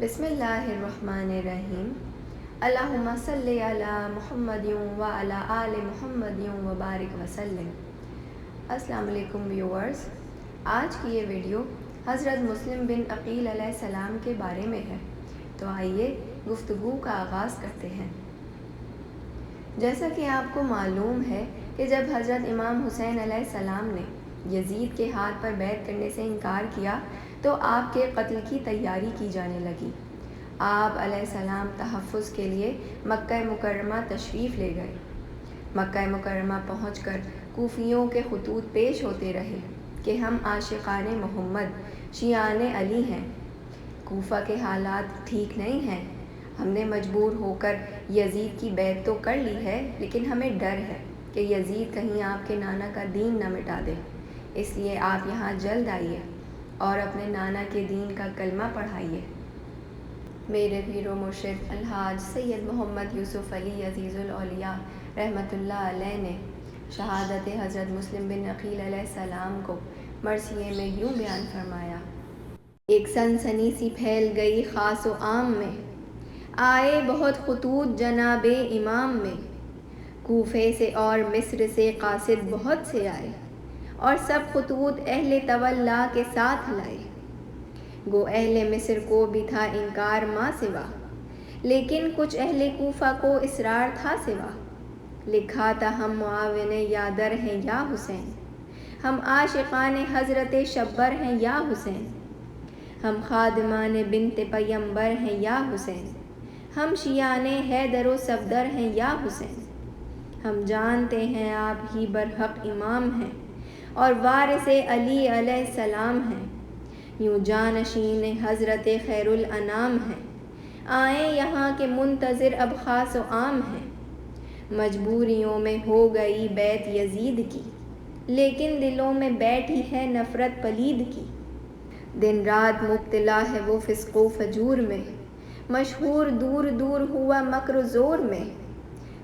بسم اللہ الرحمن الرحیم۔ اللہم صلی علی محمد و علی آل محمد و بارک وسلم۔ السلام علیکم ویورز، آج کی یہ ویڈیو حضرت مسلم بن عقیل علیہ السلام کے بارے میں ہے، تو آئیے گفتگو کا آغاز کرتے ہیں۔ جیسا کہ آپ کو معلوم ہے کہ جب حضرت امام حسین علیہ السلام نے یزید کے ہاتھ پر بیعت کرنے سے انکار کیا تو آپ کے قتل کی تیاری کی جانے لگی۔ آپ علیہ السلام تحفظ کے لیے مکہ مکرمہ تشریف لے گئے۔ مکہ مکرمہ پہنچ کر کوفیوں کے خطوط پیش ہوتے رہے کہ ہم عاشقان محمد شیعان علی ہیں، کوفہ کے حالات ٹھیک نہیں ہیں، ہم نے مجبور ہو کر یزید کی بیعت تو کر لی ہے، لیکن ہمیں ڈر ہے کہ یزید کہیں آپ کے نانا کا دین نہ مٹا دے، اس لیے آپ یہاں جلد آئیے اور اپنے نانا کے دین کا کلمہ پڑھائیے۔ میرے پیر و مرشد الحاج سید محمد یوسف علی عزیز الاولیاء رحمۃ اللہ علیہ نے شہادت حضرت مسلم بن عقیل علیہ السلام کو مرثیے میں یوں بیان فرمایا: ایک سنسنی سی پھیل گئی خاص و عام میں، آئے بہت خطوط جناب امام میں، کوفے سے اور مصر سے قاصد بہت سے آئے، اور سب خطوط اہل تولا کے ساتھ لائے۔ گو اہل مصر کو بھی تھا انکار ما سوا، لیکن کچھ اہل کوفہ کو اصرار تھا سوا۔ لکھا تھا ہم معاون یادر ہیں یا حسین، ہم عاشقان حضرت شبر ہیں یا حسین، ہم خادمان بنت پیمبر ہیں یا حسین، ہم شیعان حیدر و صفدر ہیں یا حسین، ہم جانتے ہیں آپ ہی برحق امام ہیں اور وارث علی علیہ السلام ہیں، یوں جانشین حضرت خیر الانام ہیں، آئیں یہاں کے منتظر اب خاص و عام ہیں۔ مجبوریوں میں ہو گئی بیعت یزید کی، لیکن دلوں میں بیٹھی ہے نفرت پلید کی۔ دن رات مبتلا ہے وہ فسق و فجور میں، مشہور دور دور ہوا مکر و زور میں۔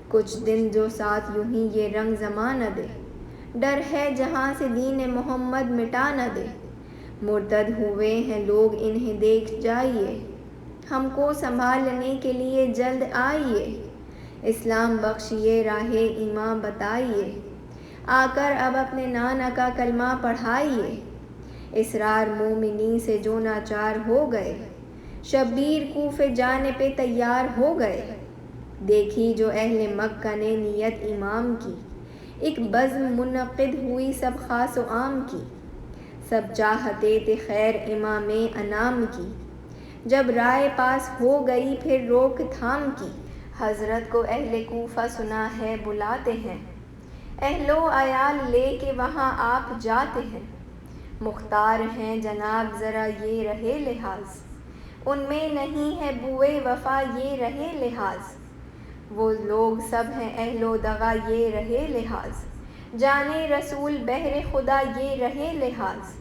کچھ دن جو ساتھ یوں ہی یہ رنگ زمان نہ دے، ڈر ہے جہاں سے دین محمد مٹا نہ دے۔ مرتد ہوئے ہیں لوگ انہیں دیکھ جائیے، ہم کو سنبھالنے کے لیے جلد آئیے۔ اسلام بخشیے راہ ایمان بتائیے، آ کر اب اپنے نانا کا کلمہ پڑھائیے۔ اسرار مومنی سے جو ناچار ہو گئے، شبیر کوفے جانے پہ تیار ہو گئے۔ دیکھی جو اہل مکہ نے نیت امام کی، ایک بزم منعقد ہوئی سب خاص و عام کی۔ سب چاہتے تھے خیر امام انام کی، جب رائے پاس ہو گئی پھر روک تھام کی۔ حضرت کو اہل کوفہ سنا ہے بلاتے ہیں، اہل و عیال لے کے وہاں آپ جاتے ہیں۔ مختار ہیں جناب ذرا یہ رہے لحاظ، ان میں نہیں ہے بوئے وفا یہ رہے لحاظ۔ وہ لوگ سب ہیں اہل و دغا یہ رہے لحاظ، جانے رسول بہر خدا یہ رہے لحاظ۔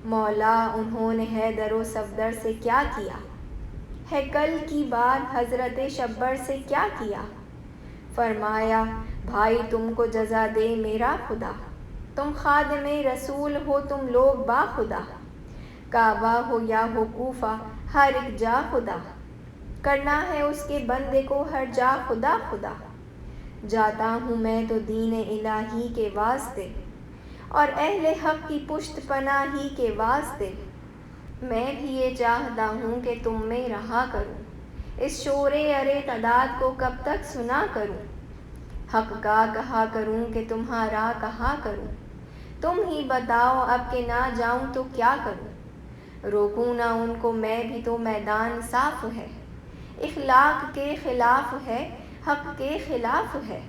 مولا انہوں نے حیدر و صفدر سے کیا کیا، ہے کل کی بات حضرت شبر سے کیا کیا۔ فرمایا بھائی تم کو جزا دے میرا خدا، تم خادم رسول ہو تم لوگ با خدا۔ کعبہ ہو یا ہو کوفہ ہر ایک جا خدا، کرنا ہے اس کے بندے کو ہر جا خدا خدا۔ جاتا ہوں میں تو دین الہی کے واسطے، اور اہل حق کی پشت پناہی کے واسطے۔ میں بھی یہ چاہتا ہوں کہ تم میں رہا کروں، اس شور ارتداد کو کب تک سنا کروں۔ حق کا کہا کروں کہ تمہارا کہا کروں، تم ہی بتاؤ اب کہ نہ جاؤں تو کیا کروں۔ روکوں نہ ان کو میں بھی تو میدان صاف ہے، اخلاق کے خلاف ہے حق کے خلاف ہے۔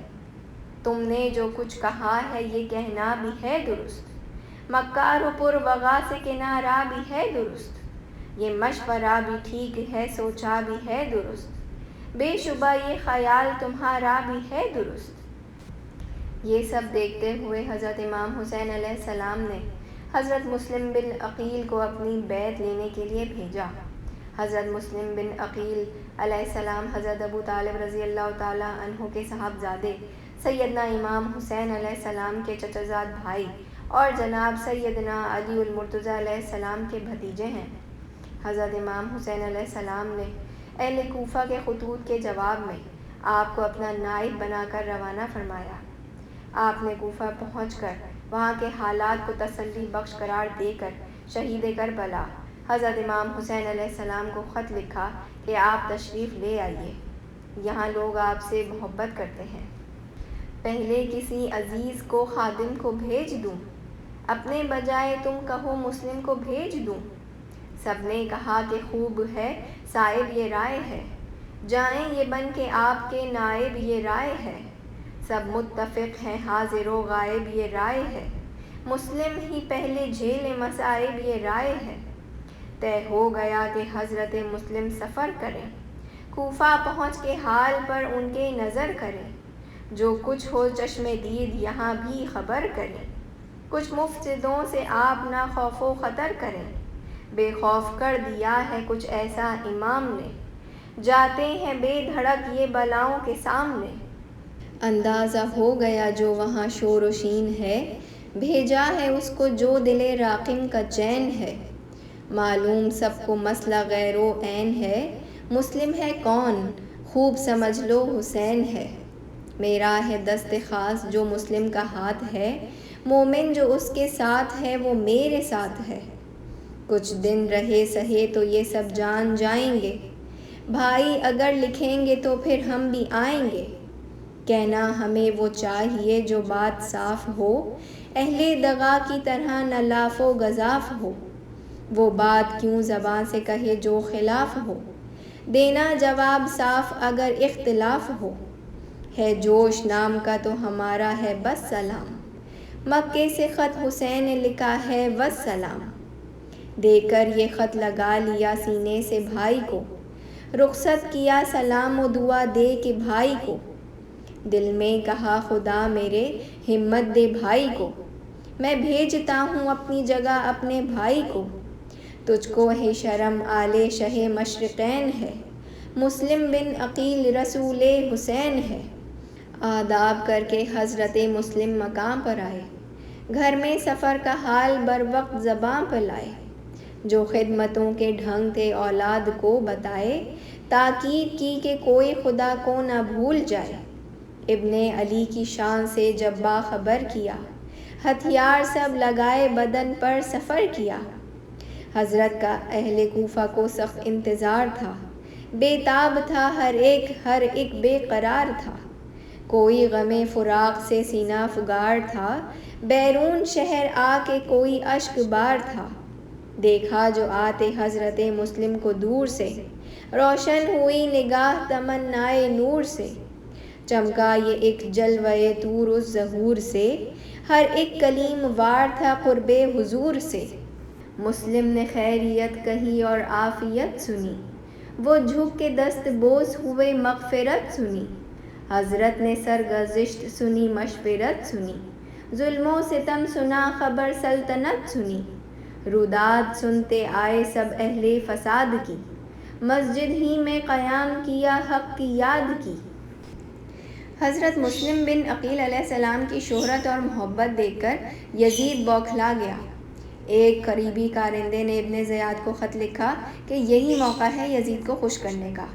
تم نے جو کچھ کہا ہے یہ کہنا بھی ہے درست، مکار و پروغا سے کنارہ بھی ہے درست۔ یہ مشورہ بھی ٹھیک ہے سوچا بھی ہے درست، بے شبہ یہ خیال تمہارا بھی ہے درست۔ یہ سب دیکھتے ہوئے حضرت امام حسین علیہ السلام نے حضرت مسلم بن عقیل کو اپنی بیعت لینے کے لیے بھیجا۔ حضرت مسلم بن عقیل علیہ السلام حضرت ابو طالب رضی اللہ تعالیٰ عنہ کے صاحبزادے سیدنا امام حسین علیہ السلام کے چچا زاد بھائی اور جناب سیدنا علی المرتضیٰ علیہ السلام کے بھتیجے ہیں۔ حضرت امام حسین علیہ السلام نے اہل کوفہ کے خطوط کے جواب میں آپ کو اپنا نائب بنا کر روانہ فرمایا۔ آپ نے کوفہ پہنچ کر وہاں کے حالات کو تسلی بخش قرار دے کر شہید کربلا حضرت امام حسین علیہ السلام کو خط لکھا کہ آپ تشریف لے آئیے، یہاں لوگ آپ سے محبت کرتے ہیں۔ پہلے کسی عزیز کو خادم کو بھیج دوں، اپنے بجائے تم کہو مسلم کو بھیج دوں؟ سب نے کہا کہ خوب ہے صاحب یہ رائے ہے، جائیں یہ بن کے آپ کے نائب یہ رائے ہے۔ سب متفق ہیں حاضر و غائب یہ رائے ہے، مسلم ہی پہلے جھیلے مصائب یہ رائے ہے۔ طے ہو گیا کہ حضرت مسلم سفر کریں، کوفہ پہنچ کے حال پر ان کے نظر کریں، جو کچھ ہو چشم دید یہاں بھی خبر کریں۔ کچھ مفسدوں سے آپ نہ خوف و خطر کریں، بے خوف کر دیا ہے کچھ ایسا امام نے، جاتے ہیں بے دھڑک یہ بلاؤں کے سامنے۔ اندازہ ہو گیا جو وہاں شور و شین ہے، بھیجا ہے اس کو جو دل راقم کا چین ہے۔ معلوم سب کو مسئلہ غیر و عین ہے، مسلم ہے کون خوب سمجھ لو حسین ہے۔ میرا ہے دست خاص جو مسلم کا ہاتھ ہے، مومن جو اس کے ساتھ ہے وہ میرے ساتھ ہے۔ کچھ دن رہے سہے تو یہ سب جان جائیں گے، بھائی اگر لکھیں گے تو پھر ہم بھی آئیں گے۔ کہنا ہمیں وہ چاہیے جو بات صاف ہو، اہل دغا کی طرح نہ لاف و گزاف ہو۔ وہ بات کیوں زباں سے کہے جو خلاف ہو، دینا جواب صاف اگر اختلاف ہو۔ ہے جوش نام کا تو ہمارا ہے بس سلام، مکے سے خط حسین نے لکھا ہے والسلام۔ دے کر یہ خط لگا لیا سینے سے بھائی کو، رخصت کیا سلام و دعا دے کے بھائی کو۔ دل میں کہا خدا میرے ہمت دے بھائی کو، میں بھیجتا ہوں اپنی جگہ اپنے بھائی کو۔ تجھ کو ہے شرم آل شہ مشرقین ہے، مسلم بن عقیل رسول حسین ہے۔ آداب کر کے حضرت مسلم مقام پر آئے، گھر میں سفر کا حال بر وقت زباں پر لائے۔ جو خدمتوں کے ڈھنگ تھے اولاد کو بتائے، تاکید کی کہ کوئی خدا کو نہ بھول جائے۔ ابن علی کی شان سے جب باخبر کیا، ہتھیار سب لگائے بدن پر سفر کیا۔ حضرت کا اہل کوفہ کو سخت انتظار تھا، بے تاب تھا ہر ایک بے قرار تھا۔ کوئی غم فراق سے سینہ فگار تھا، بیرون شہر آ کے کوئی اشک بار تھا۔ دیکھا جو آتے حضرت مسلم کو دور سے، روشن ہوئی نگاہ تمنائے نور سے۔ چمکا یہ ایک جلوہ طور الظہور سے، ہر ایک کلیم وار تھا قرب حضور سے۔ مسلم نے خیریت کہی اور عافیت سنی، وہ جھک کے دست بوس ہوئے مغفرت سنی۔ حضرت نے سرگزشت سنی مشورت سنی، ظلم و ستم سنا خبر سلطنت سنی۔ روداد سنتے آئے سب اہل فساد کی، مسجد ہی میں قیام کیا حق کی یاد کی۔ حضرت مسلم بن عقیل علیہ السلام کی شہرت اور محبت دیکھ کر یزید بوکھلا گیا۔ ایک قریبی کارندے نے ابن زیاد کو خط لکھا کہ یہی موقع ہے یزید کو خوش کرنے کا،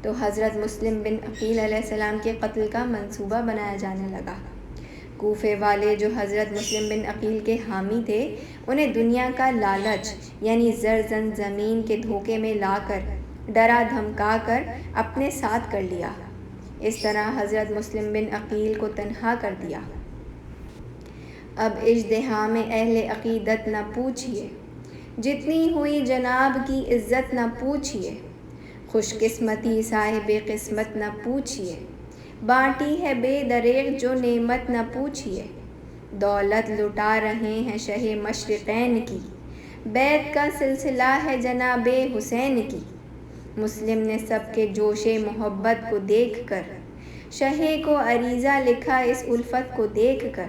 تو حضرت مسلم بن عقیل علیہ السلام کے قتل کا منصوبہ بنایا جانے لگا۔ کوفے والے جو حضرت مسلم بن عقیل کے حامی تھے، انہیں دنیا کا لالچ یعنی زر زمین کے دھوکے میں لا کر ڈرا دھمکا کر اپنے ساتھ کر لیا۔ اس طرح حضرت مسلم بن عقیل کو تنہا کر دیا۔ اب اژدہام اہل عقیدت نہ پوچھیے، جتنی ہوئی جناب کی عزت نہ پوچھیے۔ خوش قسمتی صاحب قسمت نہ پوچھیے، بانٹی ہے بے دریغ جو نعمت نہ پوچھیے۔ دولت لٹا رہے ہیں شہ مشرقین کی، بیعت کا سلسلہ ہے جناب حسین کی۔ مسلم نے سب کے جوش محبت کو دیکھ کر، شہ کو عریضہ لکھا اس الفت کو دیکھ کر۔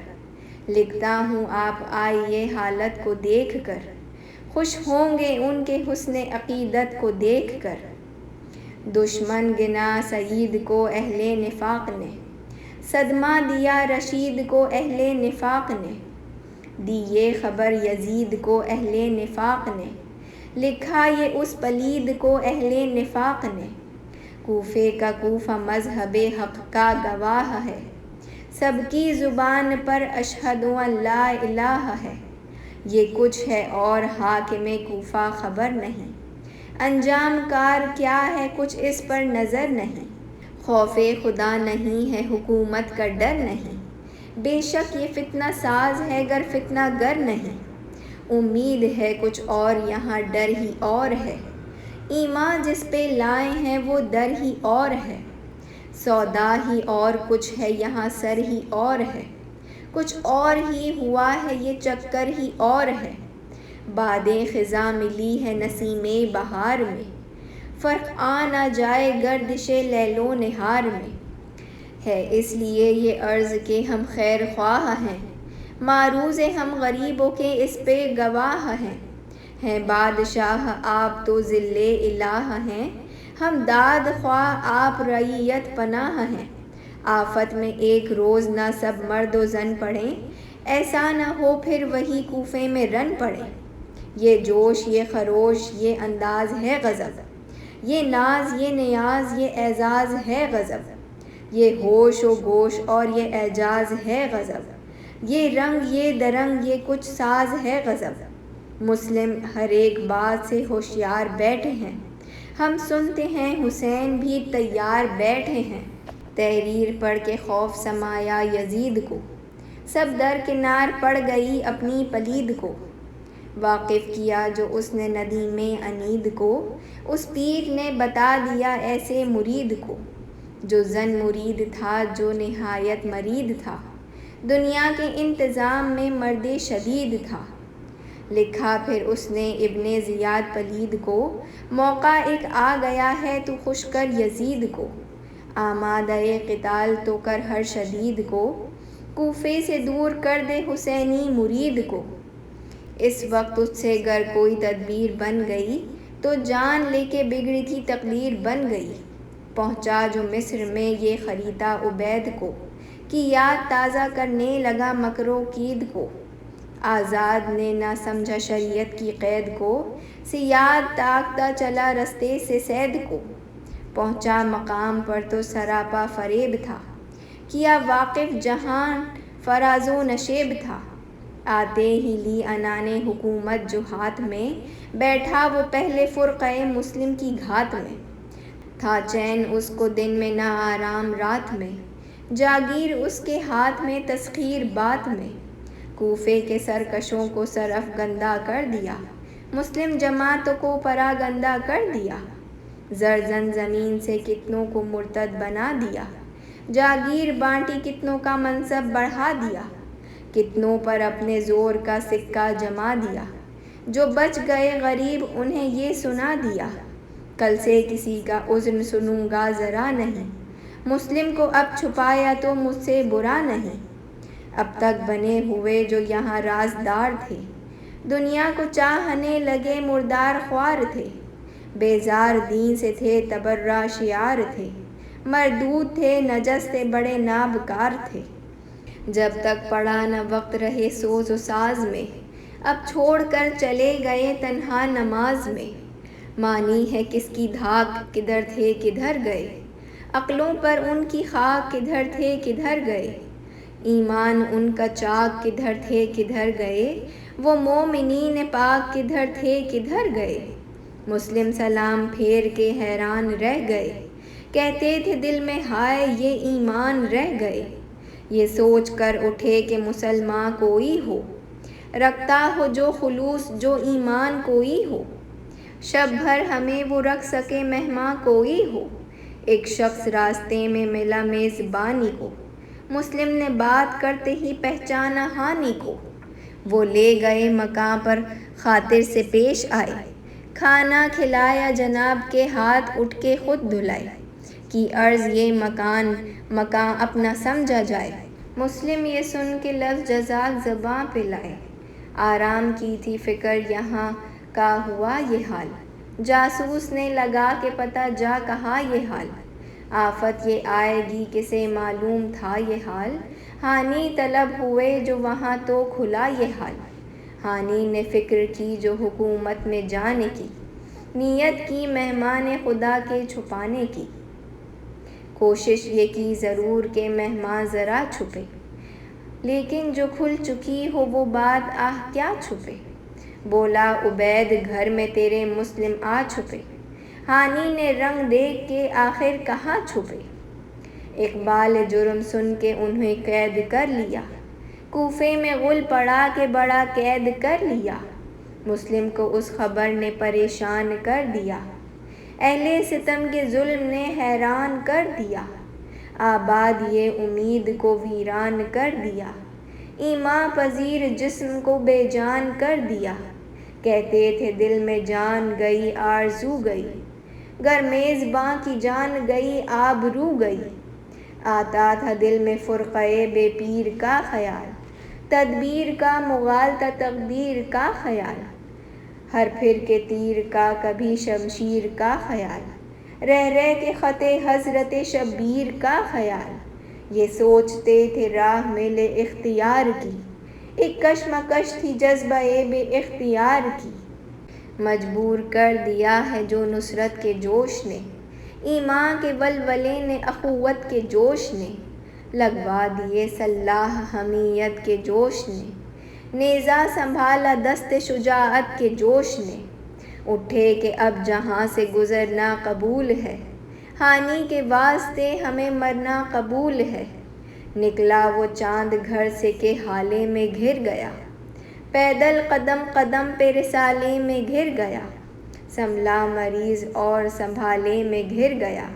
لکھتا ہوں آپ آئیے حالت کو دیکھ کر، خوش ہوں گے ان کے حسن عقیدت کو دیکھ کر۔ دشمن گنا سعید کو اہل نفاق نے، صدمہ دیا رشید کو اہل نفاق نے۔ دی یہ خبر یزید کو اہل نفاق نے، لکھا یہ اس پلید کو اہل نفاق نے، کوفے کا کوفہ مذہب حق کا گواہ ہے، سب کی زبان پر اشہد ان لا الہ ہے، یہ کچھ ہے اور حاکم کوفہ خبر نہیں، انجام کار کیا ہے کچھ اس پر نظر نہیں، خوف خدا نہیں ہے حکومت کا ڈر نہیں، بے شک یہ فتنہ ساز ہے گر فتنہ گر نہیں، امید ہے کچھ اور یہاں ڈر ہی اور ہے، ایمان جس پہ لائے ہیں وہ در ہی اور ہے، سودا ہی اور کچھ ہے یہاں سر ہی اور ہے، کچھ اور ہی ہوا ہے یہ چکر ہی اور ہے، بادیں خزاں ملی ہے نسیم بہار میں، فرق آ نہ جائے گردش لیل و نہار میں، ہے اس لیے یہ عرض کہ ہم خیر خواہ ہیں، معروض ہم غریبوں کے اس پہ گواہ ہیں بادشاہ آپ تو ذل الہ ہیں، ہم داد خواہ آپ رعیت پناہ ہیں، آفت میں ایک روز نہ سب مرد و زن پڑھیں، ایسا نہ ہو پھر وہی کوفے میں رن پڑیں، یہ جوش یہ خروش یہ انداز ہے غضب، یہ ناز یہ نیاز یہ اعزاز ہے غضب، یہ ہوش و گوش اور یہ اعجاز ہے غضب، یہ رنگ یہ درنگ یہ کچھ ساز ہے غضب، مسلم ہر ایک بات سے ہوشیار بیٹھے ہیں، ہم سنتے ہیں حسین بھی تیار بیٹھے ہیں، تحریر پڑھ کے خوف سمایا یزید کو، سب درکنار پڑ گئی اپنی پلید کو، واقف کیا جو اس نے ندیم انید کو، اس پیر نے بتا دیا ایسے مرید کو، جو زن مرید تھا جو نہایت مرید تھا، دنیا کے انتظام میں مرد شدید تھا، لکھا پھر اس نے ابن زیاد پلید کو، موقع ایک آ گیا ہے تو خوش کر یزید کو، آمادہ قتال تو کر ہر شدید کو، کوفے سے دور کر دے حسینی مرید کو، اس وقت تجھ سے گر کوئی تدبیر بن گئی، تو جان لے کے بگڑی تھی تقدیر بن گئی، پہنچا جو مصر میں یہ خریتا عبید کو، کی یاد تازہ کرنے لگا مکر و کید کو، آزاد نے نہ سمجھا شریعت کی قید کو، صیاد تاکتا چلا رستے سے صید کو، پہنچا مقام پر تو سراپا فریب تھا، کیا واقف جہان فراز و نشیب تھا، آتے ہی لی عنان حکومت جو ہاتھ میں، بیٹھا وہ پہلے فرقہ مسلم کی گھات میں، تھا چین اس کو دن میں نہ آرام رات میں، جاگیر اس کے ہاتھ میں تسخیر بات میں، کوفے کے سرکشوں کو سر افگندہ کر دیا، مسلم جماعتوں کو پراگندہ کر دیا، زرزن زمین سے کتنوں کو مرتد بنا دیا، جاگیر بانٹی کتنوں کا منصب بڑھا دیا، کتنوں پر اپنے زور کا سکہ جما دیا، جو بچ گئے غریب انہیں یہ سنا دیا، کل سے کسی کا عذر سنوں گا ذرا نہیں، مسلم کو اب چھپایا تو مجھ سے برا نہیں، اب تک بنے ہوئے جو یہاں رازدار تھے، دنیا کو چاہنے لگے مردار خوار تھے، بیزار دین سے تھے تبرہ شعار تھے، مردود تھے نجس تھے بڑے نابکار تھے، جب تک پڑا نہ وقت رہے سوز و ساز میں، اب چھوڑ کر چلے گئے تنہا نماز میں، مانی ہے کس کی دھاک کدھر تھے کدھر گئے، عقلوں پر ان کی خاک کدھر تھے کدھر گئے، ایمان ان کا چاک کدھر تھے کدھر گئے، وہ مومنین پاک کدھر تھے کدھر گئے، مسلم سلام پھیر کے حیران رہ گئے، کہتے تھے دل میں ہائے یہ ایمان رہ گئے، یہ سوچ کر اٹھے کہ مسلمان کوئی ہو، رکھتا ہو جو خلوص جو ایمان کوئی ہو، شب بھر ہمیں وہ رکھ سکے مہماں کوئی ہو، ایک شخص راستے میں ملا میزبانی کو، مسلم نے بات کرتے ہی پہچانا ہانی کو، وہ لے گئے مکان پر خاطر سے پیش آئے، کھانا کھلایا جناب کے ہاتھ اٹھ کے خود دھلائے، کی عرض یہ مکان اپنا سمجھا جائے، مسلم یہ سن کے لفظ جزاک زباں پہ لائے، آرام کی تھی فکر یہاں کا ہوا یہ حال، جاسوس نے لگا کے پتہ جا کہا یہ حال، آفت یہ آئے گی کسے معلوم تھا یہ حال، ہانی طلب ہوئے جو وہاں تو کھلا یہ حال، ہانی نے فکر کی جو حکومت میں جانے کی، نیت کی مہمان خدا کے چھپانے کی، کوشش یہ کی ضرور کہ مہمان ذرا چھپے، لیکن جو کھل چکی ہو وہ بات آہ کیا چھپے، بولا عبید گھر میں تیرے مسلم آ چھپے، ہانی نے رنگ دیکھ کے آخر کہاں چھپے، اقبال جرم سن کے انہیں قید کر لیا، کوفے میں غل پڑا کے بڑا قید کر لیا، مسلم کو اس خبر نے پریشان کر دیا، اہل ستم کے ظلم نے حیران کر دیا، آباد یہ امید کو ویران کر دیا، ایمان پذیر جسم کو بے جان کر دیا، کہتے تھے دل میں جان گئی آرزو گئی، گر میزباں کی جان گئی آبرو گئی، آتا تھا دل میں فرقۂ بے پیر کا خیال، تدبیر کا مغالطہ تقدیر کا خیال، ہر پھر کے تیر کا کبھی شمشیر کا خیال، رہ رہ کے خط حضرت شبیر کا خیال، یہ سوچتے تھے راہ ملے اختیار کی، ایک کشمکش تھی جذبہ بے اختیار کی، مجبور کر دیا ہے جو نصرت کے جوش نے، ایمان کے ولولے نے اخوت کے جوش نے، لگوا دیے سلاح حمیت کے جوش نے، نیزہ سنبھالا دست شجاعت کے جوش نے، اٹھے کہ اب جہاں سے گزرنا قبول ہے، ہانی کے واسطے ہمیں مرنا قبول ہے، نکلا وہ چاند گھر سے کہ حالے میں گھر گیا، پیدل قدم قدم پہ رسالے میں گھر گیا، سنبھلا مریض اور سنبھالے میں گھر گیا،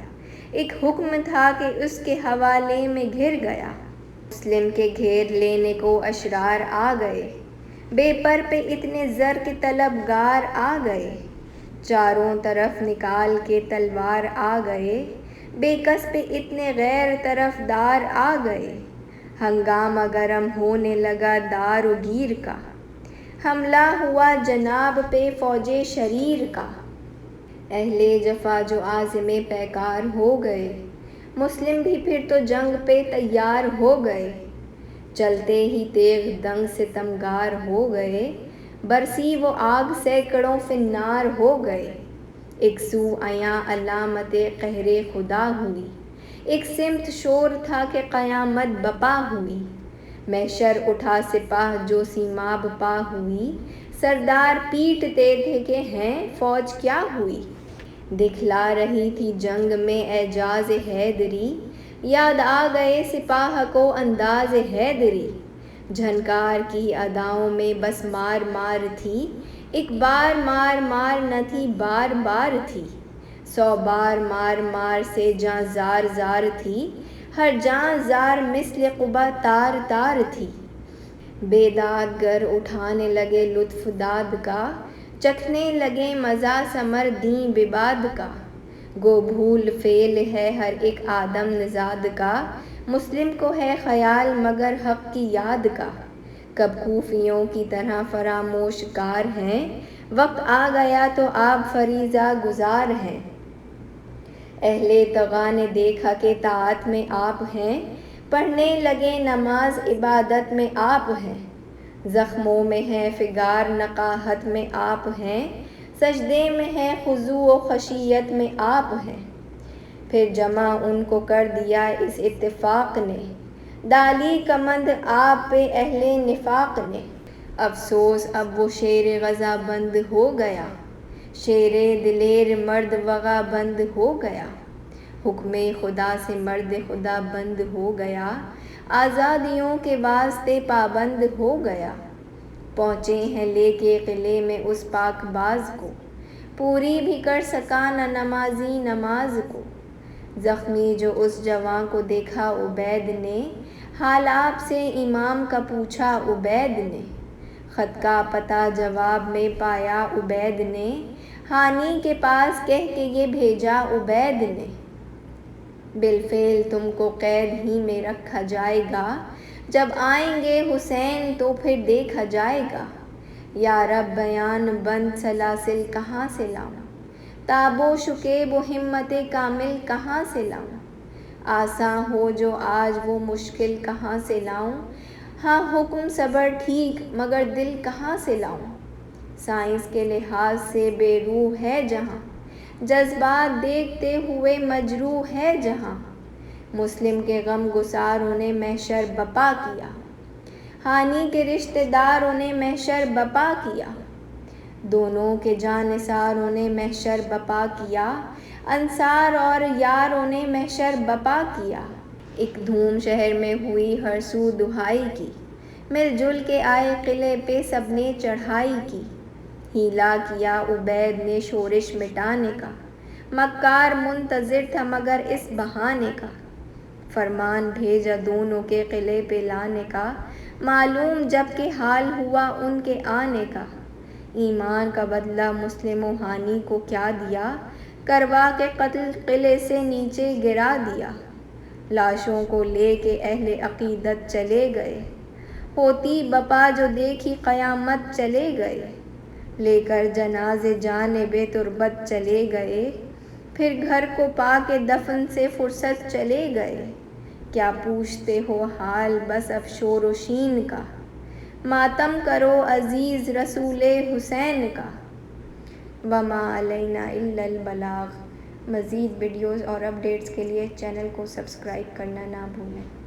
ایک حکم تھا کہ اس کے حوالے میں گھر گیا، مسلم کے گھیر لینے کو اشرار آ گئے، بے پر پہ اتنے زر کے طلبگار آ گئے، چاروں طرف نکال کے تلوار آ گئے، بے کس پہ اتنے غیر طرفدار آ گئے، ہنگامہ گرم ہونے لگا دار و گیر کا، حملہ ہوا جناب پہ فوج شریر کا، اہل جفا جو عازم پیکار ہو گئے، مسلم بھی پھر تو جنگ پہ تیار ہو گئے، چلتے ہی تیغ دنگ ستمگار ہو گئے، برسی وہ آگ سینکڑوں فنار ہو گئے، ایک سو عیاں علامت قہر خدا ہوئی، ایک سمت شور تھا کہ قیامت بپا ہوئی، محشر اٹھا سپاہ جو سیماب پا ہوئی، سردار پیٹتے تھے کہ ہیں فوج کیا ہوئی، دکھلا رہی تھی جنگ میں اعجاز حیدری، یاد آ گئے سپاہ کو انداز حیدری، جھنکار کی اداؤں میں بس مار مار تھی، ایک بار مار مار نہ تھی بار بار تھی، 100 بار مار مار سے جاں زار زار تھی، ہر جاں زار مثل قبا تار تار تھی، بیداد گر اٹھانے لگے لطف داد کا، چکھنے لگے مزہ ثمر دیں بباد کا، گو بھول فعل ہے ہر ایک آدم نژاد کا، مسلم کو ہے خیال مگر حق کی یاد کا، کب کوفیوں کی طرح فراموش کار ہیں، وقت آ گیا تو آپ فریضہ گزار ہیں، اہل طغہ نے دیکھا کہ طاعت میں آپ ہیں، پڑھنے لگے نماز عبادت میں آپ ہیں، زخموں میں ہے فگار نقاہت میں آپ ہیں، سجدے میں ہے خضوع و خشیت میں آپ ہیں، پھر جمع ان کو کر دیا اس اتفاق نے، ڈالی کمند آپ پہ اہل نفاق نے، افسوس اب وہ شیر غزہ بند ہو گیا، شیر دلیر مرد وغا بند ہو گیا، حکم خدا سے مرد خدا بند ہو گیا، آزادیوں کے واسطے پابند ہو گیا، پہنچے ہیں لے کے قلعے میں اس پاک باز کو، پوری بھی کر سکا نہ نمازی نماز کو، زخمی جو اس جواں کو دیکھا عبید نے، حال آپ سے امام کا پوچھا عبید نے، خط کا پتہ جواب میں پایا عبید نے، ہانی کے پاس کہہ کے یہ بھیجا عبید نے، بالفعل تم کو قید ہی میں رکھا جائے گا، جب آئیں گے حسین تو پھر دیکھا جائے گا، یا رب بیان بند سلاسل کہاں سے لاؤں، تاب و شکیب و ہمت کامل کہاں سے لاؤں، آساں ہو جو آج وہ مشکل کہاں سے لاؤں، ہاں حکم صبر ٹھیک مگر دل کہاں سے لاؤں، سائنس کے لحاظ سے بے روح ہے جہاں، جذبات دیکھتے ہوئے مجروح ہے جہاں، مسلم کے غم گساروں نے محشر بپا کیا، ہانی کے رشتہ داروں نے محشر بپا کیا، دونوں کے جانثاروں نے محشر بپا کیا، انصار اور یاروں نے محشر بپا کیا، ایک دھوم شہر میں ہوئی ہر سو دہائی کی، مل جل کے آئے قلعے پہ سب نے چڑھائی کی، ہیلا کیا عبید نے شورش مٹانے کا، مکار منتظر تھا مگر اس بہانے کا، فرمان بھیجا دونوں کے قلعے پہ لانے کا، معلوم جب کہ حال ہوا ان کے آنے کا، ایمان کا بدلہ مسلم و ہانی کو کیا دیا، کروا کے قتل قلعے سے نیچے گرا دیا، لاشوں کو لے کے اہل عقیدت چلے گئے، ہوتی بپا جو دیکھی قیامت چلے گئے، لے کر جنازے جانب تربت چلے گئے، پھر گھر کو پا کے دفن سے فرصت چلے گئے، کیا پوچھتے ہو حال بس اب شور و شین کا، ماتم کرو عزیز رسول حسین کا، وما علینا الا البلاغ۔ مزید ویڈیوز اور اپڈیٹس کے لیے چینل کو سبسکرائب کرنا نہ بھولیں۔